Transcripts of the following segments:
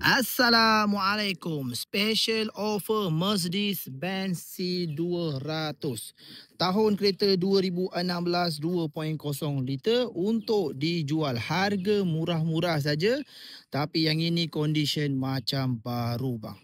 Assalamualaikum. Special offer Mercedes-Benz C200. Tahun kereta 2016 2.0 liter untuk dijual. Harga murah-murah saja. Tapi yang ini condition macam baru bang.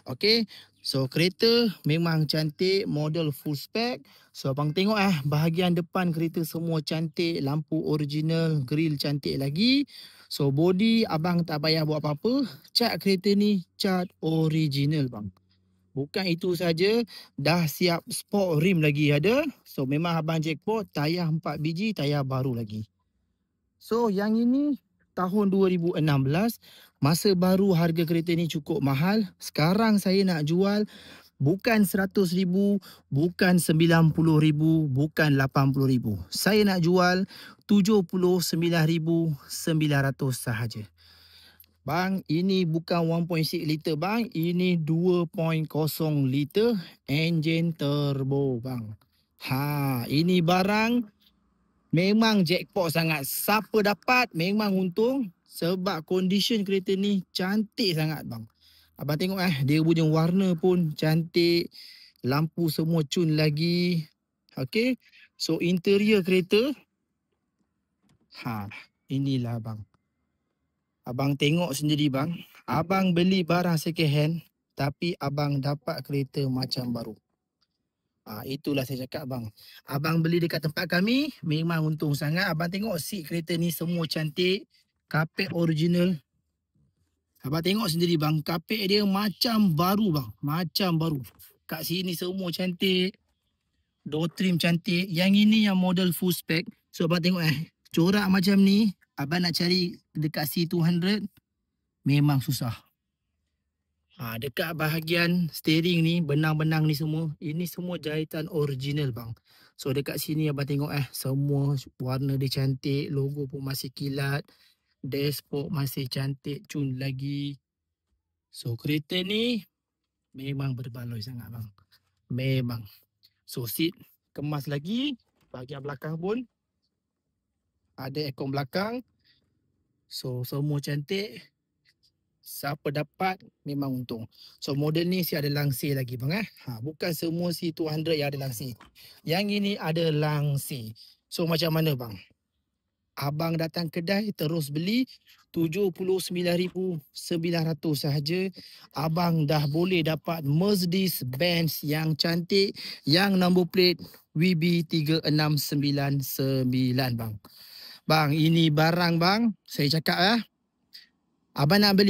Okey. So kereta memang cantik, model full spec. So abang tengok bahagian depan kereta semua cantik, lampu original, grill cantik lagi. So body abang tak payah buat apa-apa. Cat kereta ni cat original bang. Bukan itu saja, dah siap sport rim lagi ada. So memang abang jackpot, tayar 4 biji, tayar baru lagi. So yang ini tahun 2016, masa baru harga kereta ni cukup mahal. Sekarang saya nak jual bukan 100,000, bukan 90,000, bukan 80,000. Saya nak jual 79,900 sahaja. Bang, ini bukan 1.6 liter bang, ini 2.0 liter enjin turbo bang. Ini barang memang jackpot sangat. Siapa dapat memang untung sebab condition kereta ni cantik sangat bang. Abang tengok dia punya warna pun cantik. Lampu semua cun lagi. Okey. So interior kereta. Inilah bang. Abang tengok sendiri bang. Abang beli barang second hand tapi abang dapat kereta macam baru. Itulah saya cakap bang. Abang beli dekat tempat kami memang untung sangat. Abang tengok seat kereta ni semua cantik. Kapet original. Abang tengok sendiri bang. Kapet dia macam baru bang. Macam baru. Kat sini semua cantik. Door trim cantik. Yang ini yang model full spec. So abang tengok corak macam ni. Abang nak cari dekat C200 memang susah. Dekat bahagian steering ni, benang-benang ni semua, ini semua jahitan original bang. So dekat sini abang tengok semua warna dia cantik, logo pun masih kilat, dashboard masih cantik, cun lagi. So kereta ni memang berbaloi sangat bang. Memang. So seat kemas lagi, bahagian belakang pun ada aircon belakang. So semua cantik. Siapa dapat memang untung. So model ni si ada langsir lagi bang bukan semua C200 yang ada langsir. Yang ini ada langsir. So macam mana bang? Abang datang kedai terus beli 79,900 sahaja. Abang dah boleh dapat Mercedes-Benz yang cantik, yang number plate WB3699 bang. Bang, ini barang bang, saya cakap abang nak beli